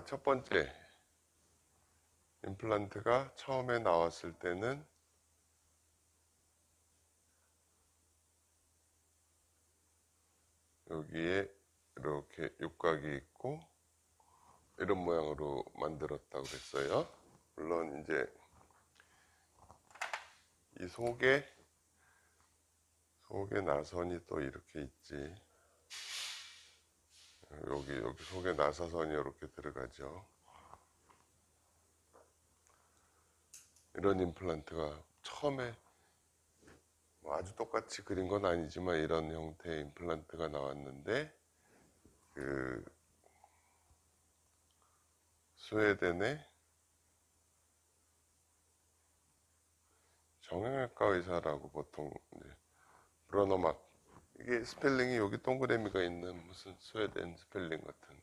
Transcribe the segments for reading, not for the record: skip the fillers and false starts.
첫 번째 임플란트가 처음에 나왔을 때는 여기에 이렇게 육각이 있고 이런 모양으로 만들었다고 그랬어요. 물론 이제 이 속에 나선이 또 이렇게 있지. 여기 속에 나사선이 이렇게 들어가죠. 이런 임플란트가 처음에 뭐 아주 똑같이 그린 건 아니지만 이런 형태의 임플란트가 나왔는데 그 스웨덴의 정형외과 의사라고 보통 이제 브로너막, 이게 스펠링이 여기 동그라미가 있는 무슨 스웨덴 스펠링 같은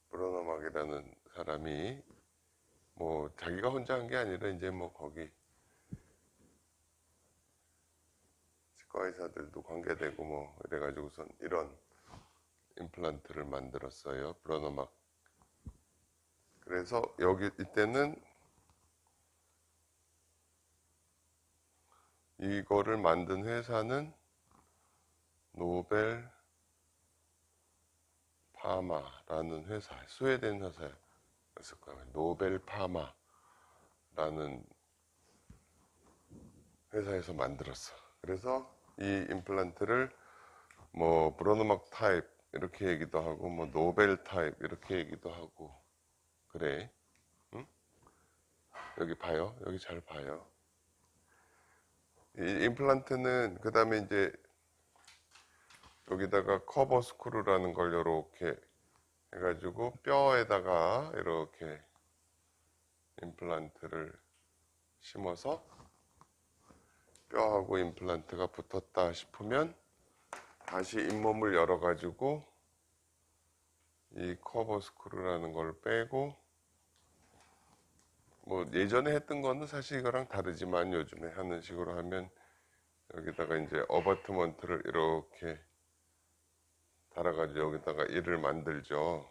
브로너막이라는 사람이 뭐 자기가 혼자 한 게 아니라 이제 뭐 거기 치과 의사들도 관계되고 뭐 이래가지고선 이런 임플란트를 만들었어요. 브로너막. 그래서 여기 이때는 이거를 만든 회사는 노벨 파마라는 회사, 스웨덴 회사였을 거예요. 노벨 파마라는 회사에서 만들었어. 그래서 이 임플란트를 뭐 브로노막 타입 이렇게 얘기도 하고 뭐 노벨 타입 이렇게 얘기도 하고 그래. 응? 여기 봐요. 여기 잘 봐요. 이 임플란트는 그 다음에 이제 여기다가 커버 스크루라는 걸 이렇게 해가지고 뼈에다가 이렇게 임플란트를 심어서 뼈하고 임플란트가 붙었다 싶으면 다시 잇몸을 열어가지고 이 커버 스크루라는 걸 빼고, 뭐 예전에 했던 거는 사실 이거랑 다르지만 요즘에 하는 식으로 하면 여기다가 이제 어바트먼트를 이렇게 달아가지고 여기다가 이를 만들죠.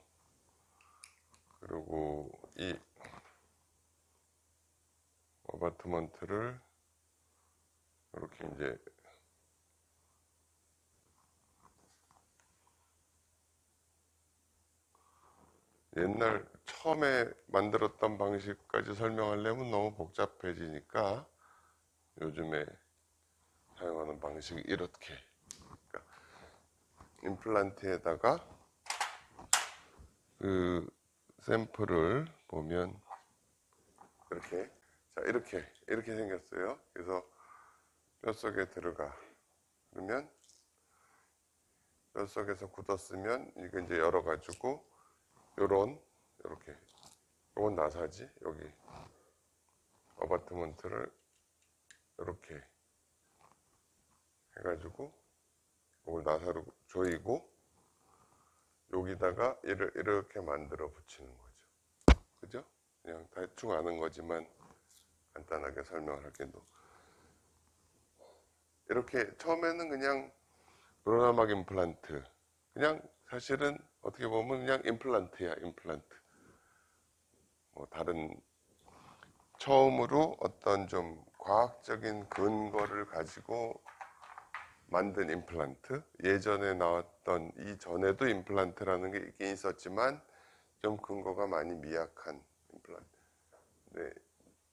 그리고 이 어바트먼트를 이렇게 이제 옛날 처음에 만들었던 방식까지 설명하려면 너무 복잡해지니까 요즘에 사용하는 방식이 이렇게, 그러니까 임플란트에다가 그 샘플을 보면 이렇게, 자 이렇게 생겼어요. 그래서 뼛속에 들어가. 그러면 뼛속에서 굳었으면 이거 이제 열어가지고 이렇게 요건 나사지. 여기 어바트먼트를 이렇게 해가지고 이걸 나사로 조이고 여기다가 이렇게 만들어 붙이는 거죠. 그죠? 그냥 대충 아는 거지만 간단하게 설명을 할게도, 이렇게 처음에는 그냥 브로나막 임플란트, 그냥 사실은 어떻게 보면 그냥 임플란트야, 임플란트. 뭐 다른 처음으로 어떤 좀 과학적인 근거를 가지고 만든 임플란트, 예전에 나왔던 이전에도 임플란트라는 게 있긴 있었지만 좀 근거가 많이 미약한 임플란트. 네,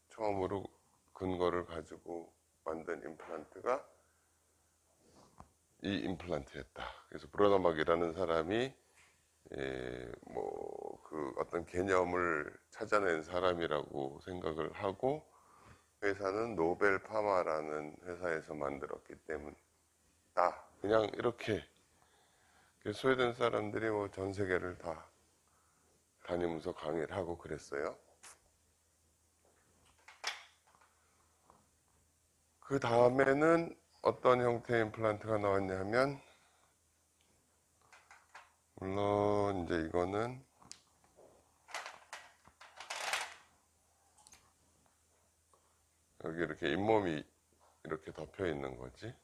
처음으로 근거를 가지고 만든 임플란트가 이 임플란트였다. 그래서 브로너막이라는 사람이 뭐 그 어떤 개념을 찾아낸 사람이라고 생각을 하고, 회사는 노벨 파마라는 회사에서 만들었기 때문이다. 그냥 이렇게 스웨덴 사람들이 뭐 전 세계를 다 다니면서 강의를 하고 그랬어요. 그 다음에는 어떤 형태의 임플란트가 나왔냐면, 물론 이제 이거는 여기 이렇게 잇몸이 이렇게 덮여 있는 거지.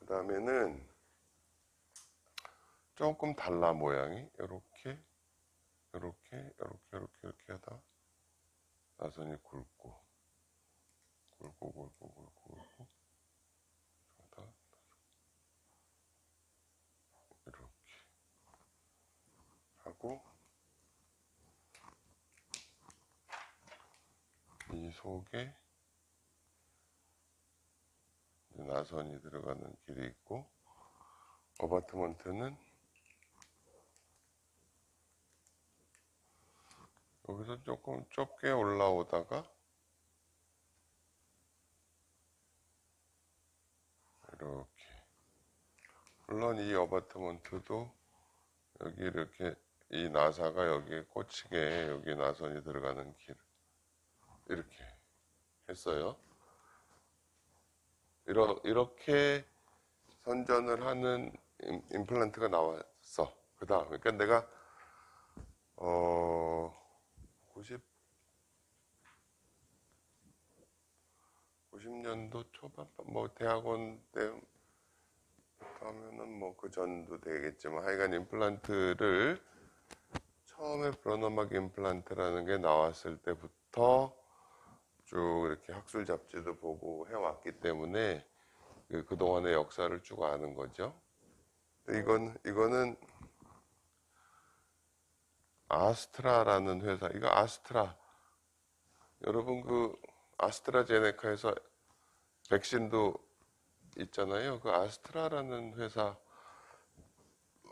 그 다음에는 조금 달라, 모양이 이렇게 이렇게 하다 나선이 굵고 하다 이렇게 하고 이 속에 나선이 들어가는 길이 있고 어바트먼트는 여기서 조금 좁게 올라오다가 이렇게 물론 이 어바트먼트도 여기 이렇게 이 나사가 여기에 꽂히게 여기 나선이 들어가는 길 이렇게 했어요. 이렇게 선전을 하는 임플란트가 나왔어. 그 다음 그러니까 내가 90년도 초반 뭐 대학원 때부터 하면은 뭐 그 전도 되겠지만 하여간 임플란트를 처음에 브로너막 임플란트라는 게 나왔을 때부터 쭉 이렇게 학술 잡지도 보고 해왔기 때문에 그동안의 역사를 쭉 아는 거죠. 이거는 아스트라라는 회사, 이거 아스트라. 여러분 그 아스트라제네카에서 백신도 있잖아요. 그 아스트라라는 회사와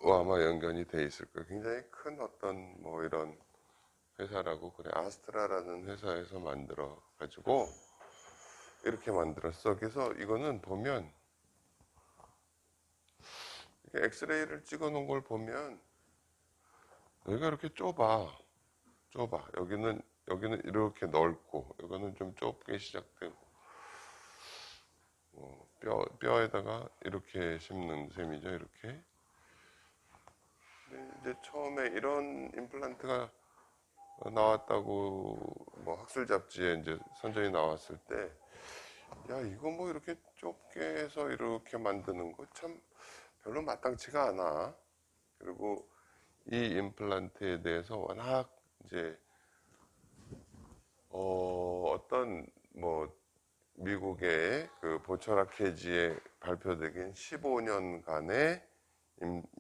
아마 연관이 돼 있을 거예요. 굉장히 큰 어떤 뭐 이런 회사라고 그래. 아스트라라는 회사에서 만들어 가지고 이렇게 만들었어. 그래서 이거는 보면 엑스레이를 찍어 놓은 걸 보면 여기가 이렇게 좁아. 여기는 이렇게 넓고 여기는 좀 좁게 시작되고 뼈에다가 이렇게 심는 셈이죠. 이렇게. 근데 이제 처음에 이런 임플란트가 나왔다고 뭐 학술 잡지에 이제 선전이 나왔을 때, 야 이거 뭐 이렇게 좁게 해서 이렇게 만드는 거 참 별로 마땅치가 않아. 그리고 이 임플란트에 대해서 워낙 이제 어떤 뭐 미국의 그 보철학회지에 발표되긴 15년간의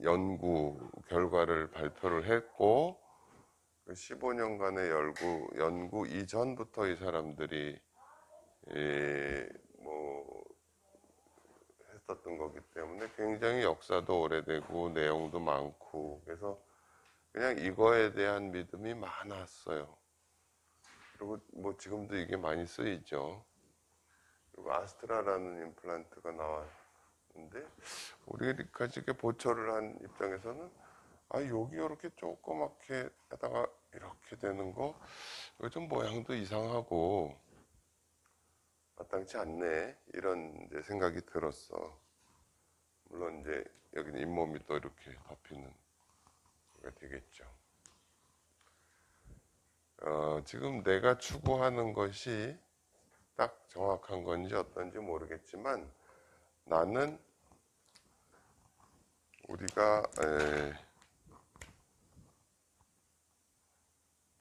연구 결과를 발표를 했고 그 15년간의 연구 이전부터 이 사람들이 뭐 했었던 거기 때문에 굉장히 역사도 오래되고 내용도 많고 그래서 그냥 이거에 대한 믿음이 많았어요. 그리고 뭐 지금도 이게 많이 쓰이죠. 그리고 아스트라라는 임플란트가 나왔는데 우리가 이렇게 보철을 한 입장에서는 여기 이렇게 조그맣게 하다가 이렇게 되는 거 이거 좀 모양도 이상하고 마땅치 않네 이런 이제 생각이 들었어. 물론 이제 여기는 잇몸이 또 이렇게 덮이는 게 되겠죠. 지금 내가 추구하는 것이 딱 정확한 건지 어떤지 모르겠지만 나는 우리가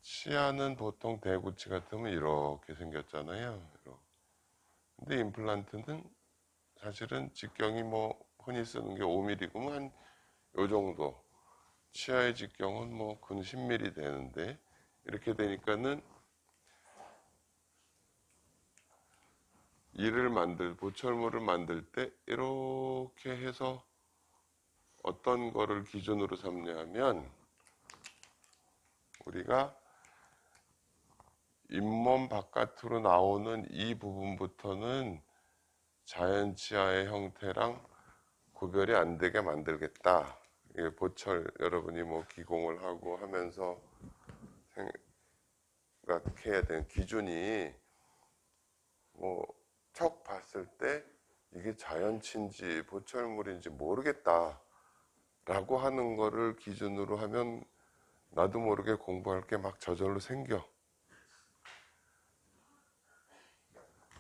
치아는 보통 대구치 같으면 이렇게 생겼잖아요. 근데 임플란트는 사실은 직경이 뭐 흔히 쓰는 게 5mm고 한 요 정도. 치아의 직경은 뭐 근 10mm 되는데 이렇게 되니까는 보철물을 만들 때 이렇게 해서 어떤 거를 기준으로 삼냐면 우리가 잇몸 바깥으로 나오는 이 부분부터는 자연 치아의 형태랑 구별이 안 되게 만들겠다. 보철 여러분이 뭐 기공을 하고 하면서 생각해야 되는 기준이 뭐 척 봤을 때 이게 자연치인지 보철물인지 모르겠다 라고 하는 거를 기준으로 하면 나도 모르게 공부할 게 막 저절로 생겨.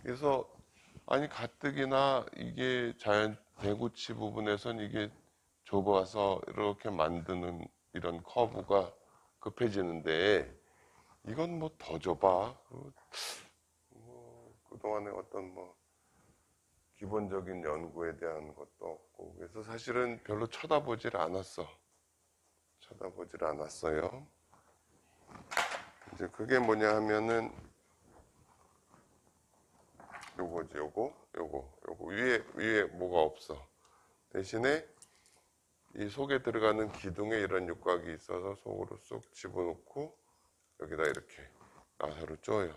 그래서 가뜩이나 이게 대구치 부분에선 이게 좁아서 이렇게 만드는 이런 커브가 급해지는데 이건 뭐 더 좁아. 뭐 그동안에 어떤 뭐 기본적인 연구에 대한 것도 없고 그래서 사실은 별로 쳐다보질 않았어요. 이제 그게 뭐냐 하면은 요거지, 요거 위에 뭐가 없어. 대신에 이 속에 들어가는 기둥에 이런 육각이 있어서 속으로 쏙 집어넣고 여기다 이렇게 나사로 쪼여.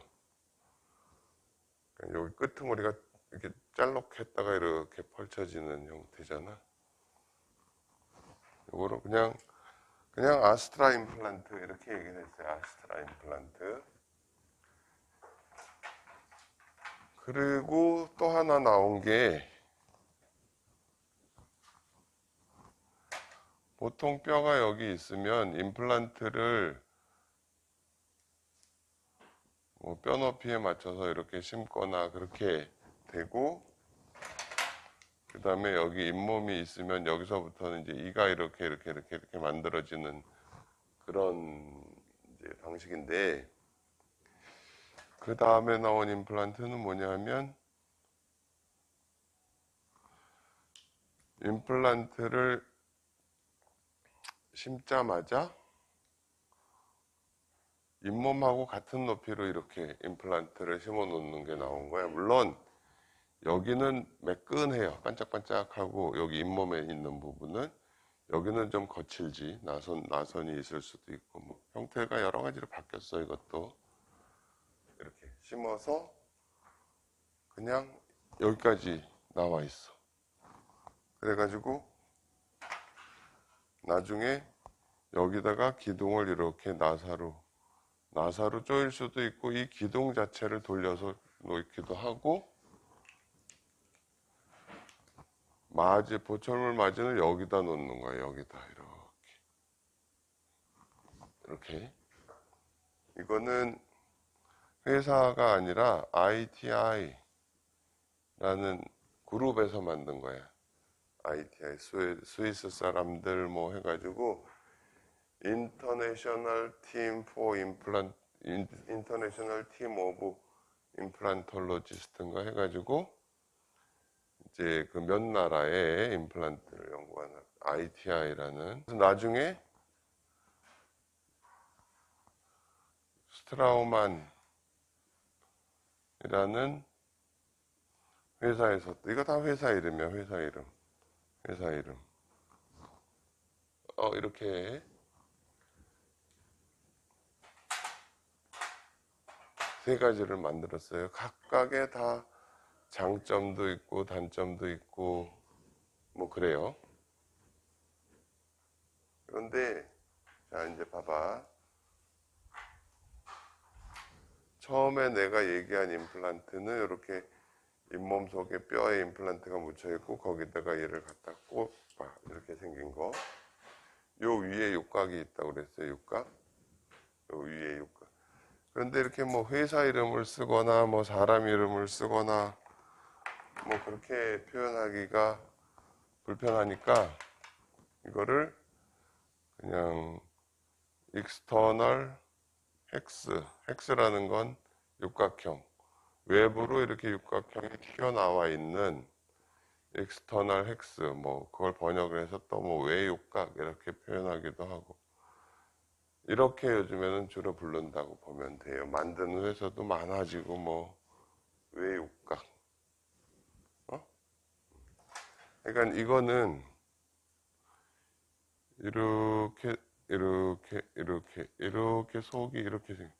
그러니까 여기 끄트머리가 이렇게 짤록했다가 이렇게 펼쳐지는 형태잖아. 요거를 그냥 아스트라 임플란트 이렇게 얘기를 했어요. 아스트라 임플란트. 그리고 또 하나 나온 게 보통 뼈가 여기 있으면 임플란트를 뭐 뼈 높이에 맞춰서 이렇게 심거나 그렇게 되고 그 다음에 여기 잇몸이 있으면 여기서부터는 이제 이가 이렇게 만들어지는 그런 이제 방식인데 그 다음에 나온 임플란트는 뭐냐 하면 임플란트를 심자마자 잇몸하고 같은 높이로 이렇게 임플란트를 심어 놓는 게 나온 거야. 물론 여기는 매끈해요. 반짝반짝하고 여기 잇몸에 있는 부분은 여기는 좀 거칠지 나선이 있을 수도 있고 뭐 형태가 여러 가지로 바뀌었어. 이것도 이렇게 심어서 그냥 여기까지 나와 있어. 그래가지고 나중에 여기다가 기둥을 이렇게 나사로 조일 수도 있고 이 기둥 자체를 돌려서 놓기도 하고 보철물 마진을 여기다 놓는 거예요. 여기다 이렇게 이거는 회사가 아니라 ITI라는 그룹에서 만든 거야. ITI 스위스 사람들 뭐 해가지고 인터내셔널 팀 오브 임플란톨로지스트인가 해가지고 이제 그 몇 나라의 임플란트를 연구하는 ITI라는 나중에 스트라우만이라는 회사에서 이거 다 회사 이름이야. 회사 이름 이렇게 세 가지를 만들었어요. 각각의 다 장점도 있고 단점도 있고 뭐 그래요. 그런데 자 이제 봐봐. 처음에 내가 얘기한 임플란트는 이렇게 잇몸 속에 뼈에 임플란트가 묻혀 있고 거기다가 얘를 갖다 꽂아 이렇게 생긴 거. 요 위에 육각이 있다고 그랬어요. 육각. 요 위에 육각. 그런데 이렇게 뭐 회사 이름을 쓰거나 뭐 사람 이름을 쓰거나 뭐 그렇게 표현하기가 불편하니까 이거를 그냥 external hex라는 건 육각형 외부로 이렇게 육각형이 튀어나와 있는 external hex 뭐 그걸 번역을 해서 또 뭐 외육각 이렇게 표현하기도 하고 이렇게 요즘에는 주로 부른다고 보면 돼요. 만드는 회사도 많아지고 뭐 외육각 그러니까 이거는 이렇게 속이 이렇게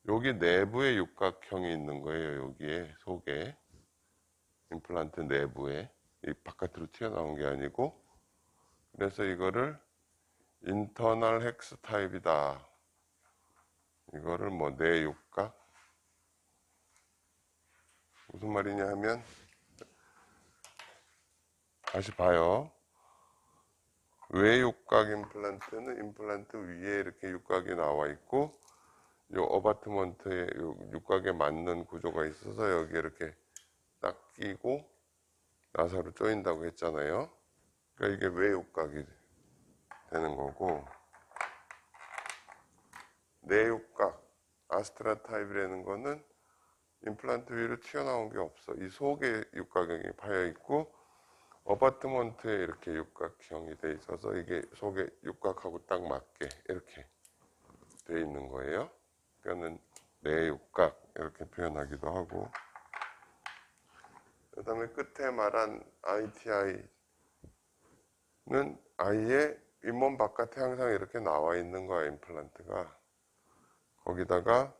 여기 내부에 육각형이 있는 거예요. 여기에 속에 임플란트 내부에 이 바깥으로 튀어나온 게 아니고 그래서 이거를 인터널 헥스 타입이다. 이거를 뭐 내육각 무슨 말이냐 하면 다시 봐요. 외육각 임플란트는 임플란트 위에 이렇게 육각이 나와 있고 요 어바트먼트에 육각에 맞는 구조가 있어서 여기 이렇게 딱 끼고 나사로 조인다고 했잖아요. 그러니까 이게 외육각이 되는 거고 내육각 아스트라 타입이라는 거는 임플란트 위로 튀어나온 게 없어. 이 속에 육각형이 파여 있고 어바트먼트에 이렇게 육각형이 돼 있어서 이게 속에 육각하고 딱 맞게 이렇게 돼 있는 거예요. 그러니까는 내육각 이렇게 표현하기도 하고, 그 다음에 끝에 말한 ITI는 아예 잇몸 바깥에 항상 이렇게 나와 있는 거야, 임플란트가. 거기다가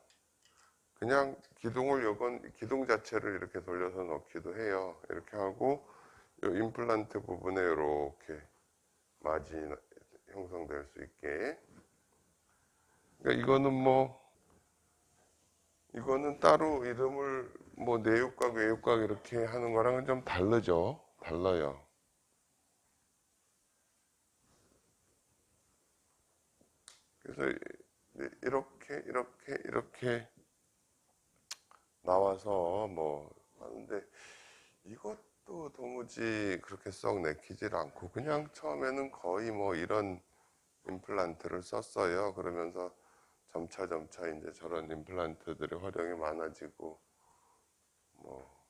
그냥 기둥을 요건 기둥 자체를 이렇게 돌려서 넣기도 해요. 이렇게 하고 요 임플란트 부분에 이렇게 마지 형성될 수 있게. 그러니까 이거는 따로 이름을 뭐 내육각, 외육각 이렇게 하는 거랑은 좀 다르죠. 달라요. 그래서 이렇게 나와서 뭐 하는데 이것도 도무지 그렇게 썩 내키질 않고 그냥 처음에는 거의 뭐 이런 임플란트를 썼어요. 그러면서 점차 이제 저런 임플란트들의 활용이 많아지고 뭐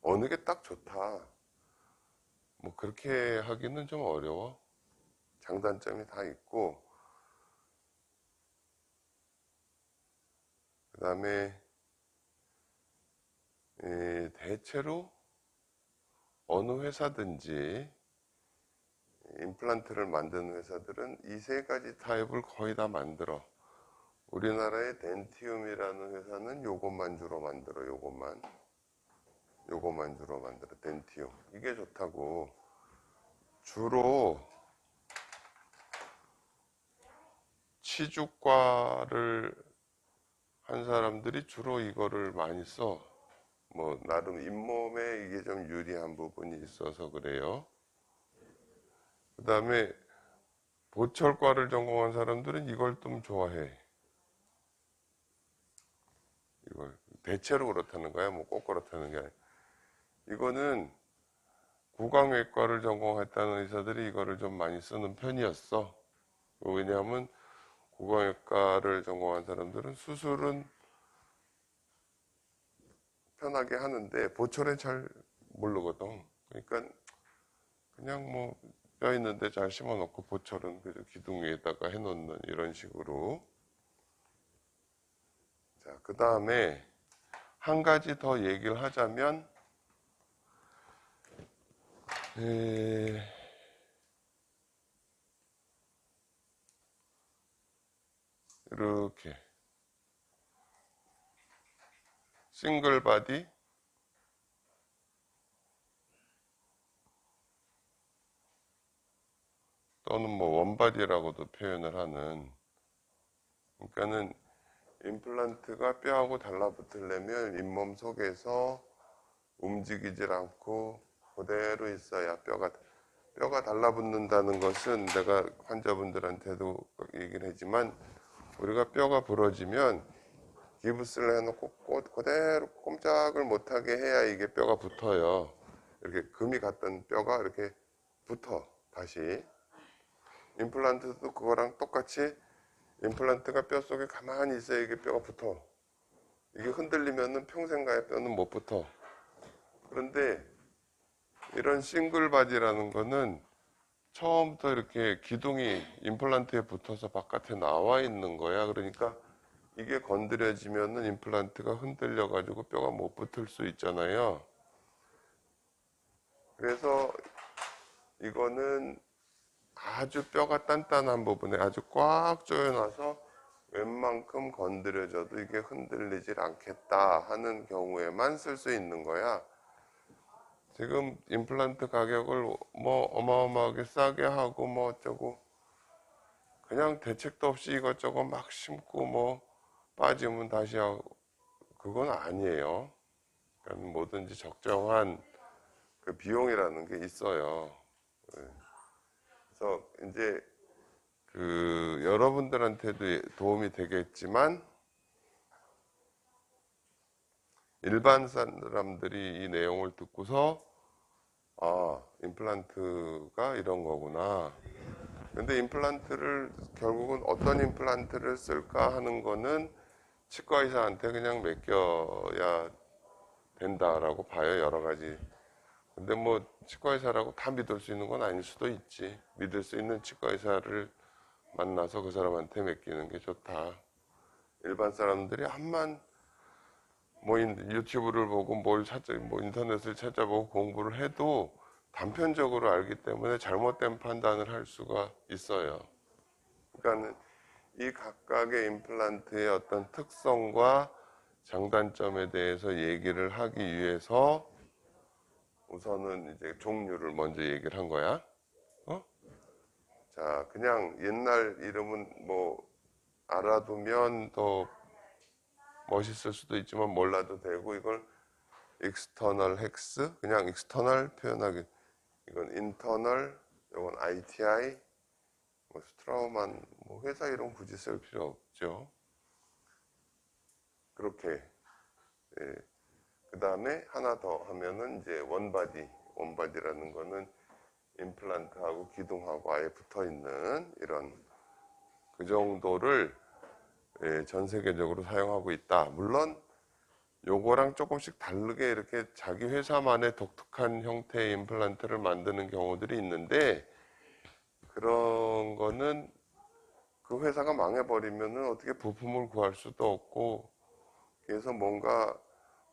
어느 게 딱 좋다 뭐 그렇게 하기는 좀 어려워. 장단점이 다 있고, 그 다음에 대체로 어느 회사든지 임플란트를 만드는 회사들은 이 세 가지 타입을 거의 다 만들어. 우리나라의 덴티움이라는 회사는 요것만 주로 만들어. 요것만 주로 만들어. 덴티움 이게 좋다고. 주로 치주과를 한 사람들이 주로 이거를 많이 써. 뭐 나름 잇몸에 이게 좀 유리한 부분이 있어서 그래요. 그 다음에 보철과를 전공한 사람들은 이걸 좀 좋아해. 이걸 대체로 그렇다는 거야. 뭐 꼭 그렇다는 게 아니라. 이거는 구강외과를 전공했다는 의사들이 이거를 좀 많이 쓰는 편이었어. 왜냐하면 구강외과를 전공한 사람들은 수술은 편하게 하는데 보철에 잘 모르거든. 그러니까 그냥 뭐 뼈 있는데 잘 심어놓고 보철은 그저 기둥 위에다가 해놓는 이런 식으로. 자, 그 다음에 한 가지 더 얘기를 하자면 이렇게 싱글 바디 또는 뭐 원바디라고도 표현을 하는, 그러니까는 임플란트가 뼈하고 달라붙으려면 잇몸 속에서 움직이질 않고 그대로 있어야 뼈가 달라붙는다는 것은 내가 환자분들한테도 얘기를 하지만 우리가 뼈가 부러지면 기부스를 해놓고 그대로 꼼짝을 못하게 해야 이게 뼈가 붙어요. 이렇게 금이 갔던 뼈가 이렇게 붙어 다시. 임플란트도 그거랑 똑같이 임플란트가 뼈 속에 가만히 있어야 이게 뼈가 붙어. 이게 흔들리면은 평생 가야 뼈는 못 붙어. 그런데 이런 싱글 바디라는 거는 처음부터 이렇게 기둥이 임플란트에 붙어서 바깥에 나와 있는 거야. 그러니까 이게 건드려지면은 임플란트가 흔들려 가지고 뼈가 못 붙을 수 있잖아요. 그래서 이거는 아주 뼈가 단단한 부분에 아주 꽉 조여놔서 웬만큼 건드려져도 이게 흔들리질 않겠다 하는 경우에만 쓸 수 있는 거야. 지금 임플란트 가격을 뭐 어마어마하게 싸게 하고 뭐 어쩌고 그냥 대책도 없이 이것저것 막 심고 뭐 빠지면 다시 하고 그건 아니에요. 그러니까 뭐든지 적정한 그 비용이라는 게 있어요. 그래서 이제 그 여러분들한테도 도움이 되겠지만 일반 사람들이 이 내용을 듣고서 아, 임플란트가 이런 거구나. 근데 임플란트를 결국은 어떤 임플란트를 쓸까 하는 거는 치과 의사한테 그냥 맡겨야 된다라고 봐요, 여러 가지. 근데 뭐 치과 의사라고 다 믿을 수 있는 건 아닐 수도 있지. 믿을 수 있는 치과 의사를 만나서 그 사람한테 맡기는 게 좋다. 일반 사람들이 암만 뭐 유튜브를 보고 뭐 인터넷을 찾아보고 공부를 해도 단편적으로 알기 때문에 잘못된 판단을 할 수가 있어요. 그러니까 이 각각의 임플란트의 어떤 특성과 장단점에 대해서 얘기를 하기 위해서 우선은 이제 종류를 먼저 얘기를 한 거야. 어? 자, 그냥 옛날 이름은 뭐 알아두면 더 멋있을 수도 있지만 몰라도 되고, 이걸 external hex, 그냥 external 표현하기. 이건 internal, 이건 ITI, 뭐 스트라우만, 뭐 회사 이름 굳이 쓸 필요 없죠. 그렇게. 예. 그 다음에 하나 더 하면은 이제 원바디라는 거는 임플란트하고 기둥하고 아예 붙어 있는 이런 그 정도를 전 세계적으로 사용하고 있다. 물론 요거랑 조금씩 다르게 이렇게 자기 회사만의 독특한 형태의 임플란트를 만드는 경우들이 있는데, 그런 거는 그 회사가 망해버리면은 어떻게 부품을 구할 수도 없고, 그래서 뭔가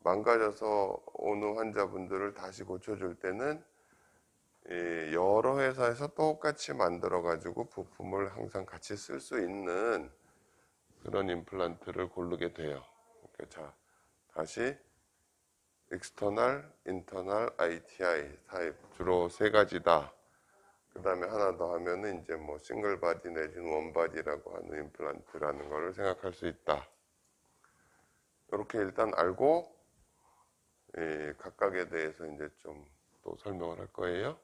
망가져서 오는 환자분들을 다시 고쳐줄 때는 여러 회사에서 똑같이 만들어 가지고 부품을 항상 같이 쓸 수 있는 그런 임플란트를 고르게 돼요. 자, 다시 external, internal, ITI 타입 주로 세 가지다. 그 다음에 하나 더 하면은 이제 뭐 싱글 바디 내지는 원 바디라고 하는 임플란트라는 거를 생각할 수 있다. 이렇게 일단 알고 각각에 대해서 이제 좀 또 설명을 할 거예요.